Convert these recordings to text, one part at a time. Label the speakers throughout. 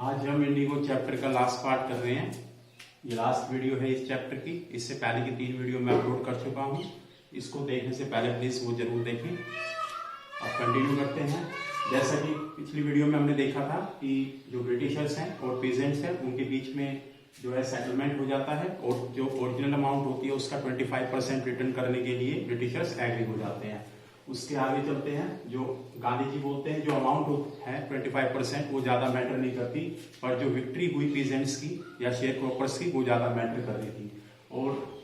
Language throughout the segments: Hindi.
Speaker 1: आज हम इंडिगो चैप्टर का लास्ट पार्ट कर रहे हैं। ये लास्ट वीडियो है इस चैप्टर की। इससे पहले की 3 वीडियो मैं अपलोड कर चुका हूँ। इसको देखने से पहले प्लीज वो जरूर देखें। अब कंटिन्यू करते हैं। जैसा कि पिछली वीडियो में हमने देखा था कि जो ब्रिटिशर्स हैं और पीजेंट्स हैं उनके बीच में जो है सेटलमेंट हो जाता है और जो ओरिजिनल अमाउंट होती है उसका 25% रिटर्न करने के लिए ब्रिटिशर्स एग्री हो जाते हैं। उसके आगे चलते हैं। जो गांधी जी बोलते हैं जो अमाउंट है 25% वो ज्यादा मैटर नहीं करती, पर जो विक्ट्री हुई पीजेंट्स की या शेयर क्रॉपर्स की वो ज्यादा मैटर कर रही थी। और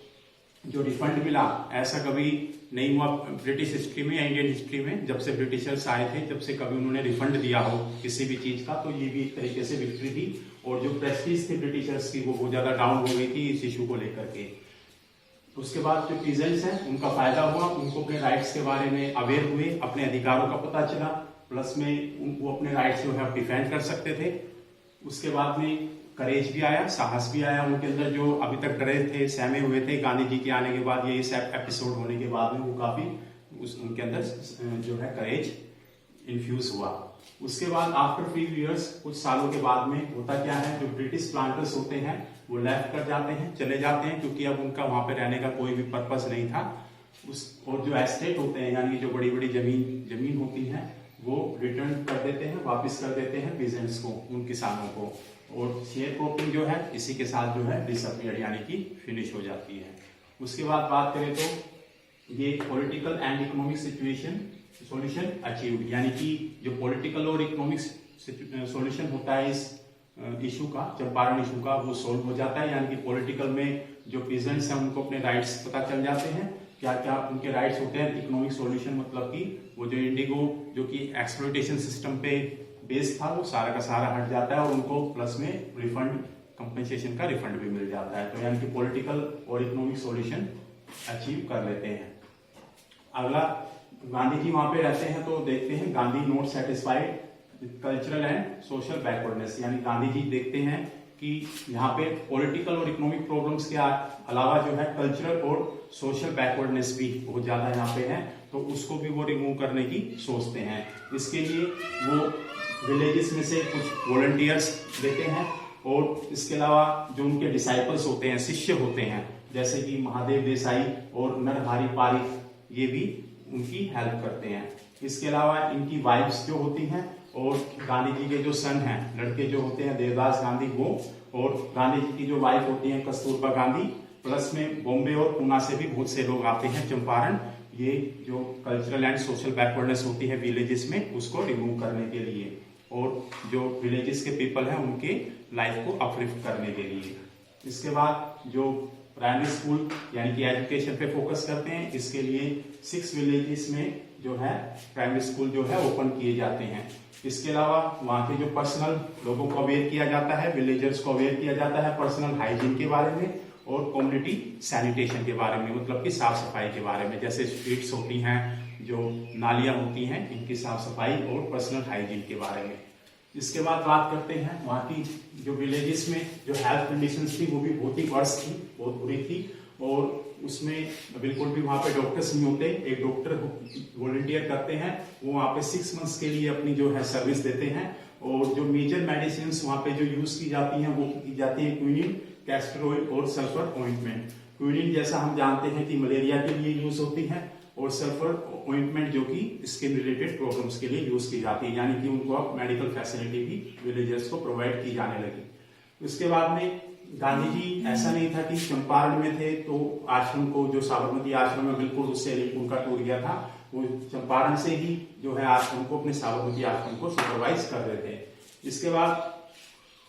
Speaker 1: जो रिफंड मिला ऐसा कभी नहीं हुआ ब्रिटिश हिस्ट्री में या इंडियन हिस्ट्री में। जब से ब्रिटिशर्स आए थे जब से कभी उन्होंने रिफंड दिया हो किसी भी चीज का, तो ये भी एक तरीके से विक्ट्री थी। और जो प्रेस्टीज थी ब्रिटिशर्स की वो बहुत ज्यादा डाउन हो गई थी इस इशू को लेकर के। उसके बाद जो पीजेंट्स हैं उनका फायदा हुआ, उनको अपने राइट्स के बारे में अवेयर हुए, अपने अधिकारों का पता चला, प्लस में वो अपने राइट्स जो है डिफेंड कर सकते थे। उसके बाद में करेज भी आया, साहस भी आया उनके अंदर। जो अभी तक डरे थे, सहमे हुए थे, गांधी जी के आने के बाद, ये इस एपिसोड होने के बाद में वो काफी उनके अंदर जो है करेज इन्फ्यूज हुआ। उसके बाद आफ्टर फ्यू इयर्स, कुछ सालों के बाद में होता क्या है, जो ब्रिटिश प्लांटर्स होते हैं वो लेफ्ट कर जाते हैं, चले जाते हैं, क्योंकि अब उनका वहां पे रहने का कोई भी पर्पस नहीं था। और जो एस्टेट होते हैं यानी जो बड़ी बड़ी जमीन होती है वो रिटर्न कर देते हैं, वापस कर देते हैं पीजेंट्स को, उन किसानों को। और शेयर क्रॉपिंग जो है इसी के साथ जो है डिसअपियर यानी कि फिनिश हो जाती है। उसके बाद बात करें तो ये political and economic situation solution achieved, यानी कि जो पॉलिटिकल और इकोनॉमिक सॉल्यूशन होता है इस इशू का, चंपारण इशू का, वो सोल्व हो जाता है। यानी कि पॉलिटिकल में जो पीजेंट्स हैं उनको अपने राइट्स पता चल जाते हैं, क्या क्या उनके राइट्स होते हैं। इकोनॉमिक सॉल्यूशन मतलब कि वो जो इंडिगो जो कि एक्सप्लॉयटेशन सिस्टम पे बेस था वो सारा का सारा हट जाता है और उनको प्लस में रिफंड, कंपनसेशन का रिफंड भी मिल जाता है। तो यानी कि पॉलिटिकल और इकोनॉमिक सॉल्यूशन अचीव कर लेते हैं। अगला, गांधी जी वहां पे रहते हैं तो देखते हैं Gandhi not satisfied cultural and social backwardness, यानी गांधी जी देखते हैं कि यहाँ पे पॉलिटिकल और इकोनॉमिक प्रॉब्लम्स के अलावा जो है कल्चरल और सोशल बैकवर्डनेस भी बहुत ज्यादा यहाँ पे है, तो उसको भी वो रिमूव करने की सोचते हैं। इसके लिए वो विलेजेस में से कुछ वॉलंटियर्स देते हैं और इसके अलावा जो उनके डिसाइपल्स होते हैं, शिष्य होते हैं, जैसे कि महादेव देसाई और नरहरि पारिक, ये भी उनकी हेल्प करते हैं। इसके अलावा इनकी वाइफ्स जो होती हैं और गांधी जी के जो सन हैं, लड़के जो होते हैं देवदास गांधी वो, और गांधी जी की जो वाइफ होती है कस्तूरबा गांधी, प्लस में बॉम्बे और पूना से भी बहुत से लोग आते हैं चंपारण, ये जो कल्चरल एंड सोशल बैकवर्डनेस होती है विलेजेस में उसको रिमूव करने के लिए और जो विलेजेस के पीपल हैं उनके लाइफ को अपलिफ्ट करने के लिए। इसके बाद जो प्राइमरी स्कूल यानी कि एजुकेशन पे फोकस करते हैं, इसके लिए 6 विलेजेस में जो है प्राइमरी स्कूल जो है ओपन किए जाते हैं। इसके अलावा वहाँ के जो पर्सनल लोगों को अवेयर किया जाता है, विलेजर्स को अवेयर किया जाता है पर्सनल हाइजीन के बारे में और कम्युनिटी सैनिटेशन के बारे में, मतलब कि साफ सफाई के बारे में। जैसे स्ट्रीट्स होती हैं, जो नालियां होती हैं, इनकी साफ सफाई और पर्सनल हाइजीन के बारे में। इसके बाद बात करते हैं वहाँ की जो विलेजेस में जो हेल्थ कंडीशंस थी वो भी बहुत ही वर्स्ट थी, बहुत बुरी थी, और उसमें बिल्कुल भी वहाँ पे डॉक्टर्स नहीं होते। एक डॉक्टर वॉलंटियर करते हैं, वो वहाँ पे 6 मंथ्स के लिए अपनी जो है सर्विस देते हैं। और जो मेजर मेडिसिन वहाँ पे जो यूज की जाती हैं वो की जाती है क्विनिन, कैस्टर ऑयल और सल्फर ऑइंटमेंट। क्विनिन जैसा हम जानते हैं कि मलेरिया के लिए यूज होती है और सल्फर ऑइंटमेंट जो कि स्किन रिलेटेड प्रॉब्लम्स के लिए यूज की जाती है, यानी कि उनको अब मेडिकल फैसिलिटी भी विलेजर्स को प्रोवाइड की जाने लगी। उसके बाद में गांधी जी ऐसा नहीं था कि चंपारण में थे तो आश्रम को, जो साबरमती आश्रम है बिल्कुल उससे लिंक उनका टूट गया था, वो चंपारण से ही जो है आश्रम को, अपने साबरमती आश्रम को सुपरवाइज कर रहे थे। इसके बाद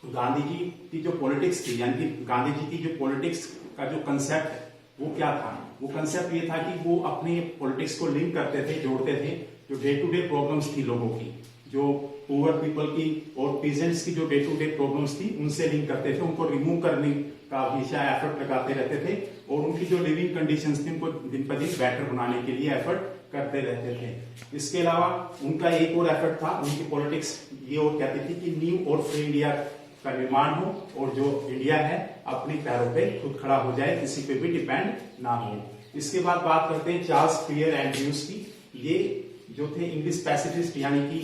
Speaker 1: गांधी जी की जो पॉलिटिक्स थी, यानी कि गांधी जी की जो पॉलिटिक्स का जो कंसेप्ट है वो क्या था, वो कंसेप्ट ये था कि वो अपने पॉलिटिक्स को लिंक करते थे, जोड़ते थे जो डे टू डे प्रॉब्लम्स थी लोगों की, जो पुअर पीपल की और पीजेंट्स की जो डे टू डे प्रॉब्लम्स थी उनसे लिंक करते थे, उनको रिमूव करने का हमेशा एफर्ट लगाते रहते थे और उनकी जो लिविंग कंडीशंस थी उनको दिन पर दिन बेटर बनाने के लिए एफर्ट करते रहते थे। इसके अलावा उनका एक और एफर्ट था, उनकी पॉलिटिक्स ये और कहती थी कि न्यू और फ्री इंडिया का निर्माण हो और जो इंडिया है अपने पैरों पे खुद खड़ा हो जाए, किसी पे भी डिपेंड ना हो। इसके बाद बात करते हैं चार्ल्स फियर एंड्रयूज की। ये जो थे इंग्लिश पैसिफिस्ट यानी कि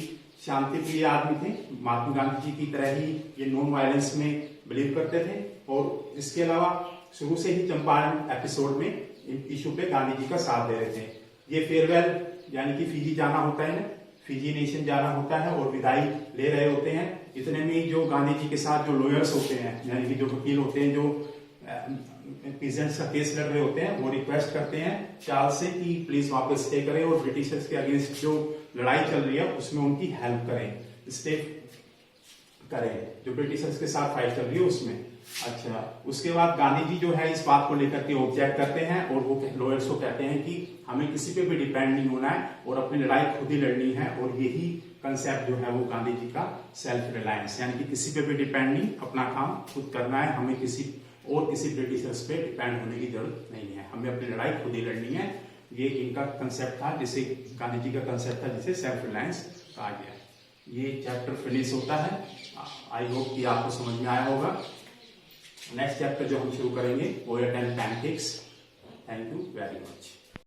Speaker 1: शांति प्रिय आदमी थे, महात्मा गांधी जी की तरह ही ये नॉन वायलेंस में बिलीव करते थे। और इसके अलावा शुरू से ही चंपारण एपिसोड में इन इशू पे गांधी जी का साथ दे रहे थे। ये फेयरवेल यानी कि फिजी जाना होता है ना, फिजी नेशन जाना होता है और विदाई ले रहे होते हैं। इतने में जो गांधी जी के साथ जो लॉयर्स होते हैं, यानी कि जो वकील होते हैं, जो पीजेंट्स का केस लड़ रहे होते हैं, वो रिक्वेस्ट करते हैं चार्ल्स से कि प्लीज वापस स्टे करें और ब्रिटिशर्स के अगेंस्ट जो लड़ाई चल रही है उसमें उनकी हेल्प करें, स्टे करें, जो ब्रिटिशर्स के साथ फाइट चल रही है उसमें। अच्छा, उसके बाद गांधी जी जो है इस बात को लेकर के ऑब्जेक्ट करते हैं और वो लॉयर्स को कहते हैं कि हमें किसी पे भी डिपेंड नहीं होना है और अपनी लड़ाई खुद ही लड़नी है। और यही कंसेप्ट जो है वो गांधी जी का सेल्फ रिलायंस, यानी कि किसी पे भी डिपेंड नहीं, अपना काम खुद करना है, हमें किसी ब्रिटिशर्स पे डिपेंड होने की जरूरत नहीं है, हमें अपनी लड़ाई खुद ही लड़नी है। ये इनका कंसेप्ट था, जिसे गांधी जी का कंसेप्ट था, जिसे सेल्फ रिलायंस कहा गया। ये चैप्टर फिनिश होता है। आई होप कि आपको समझ में आया होगा। नेक्स्ट चैप्टर जो हम शुरू करेंगे वो है 10 pancakes. Thank you very much.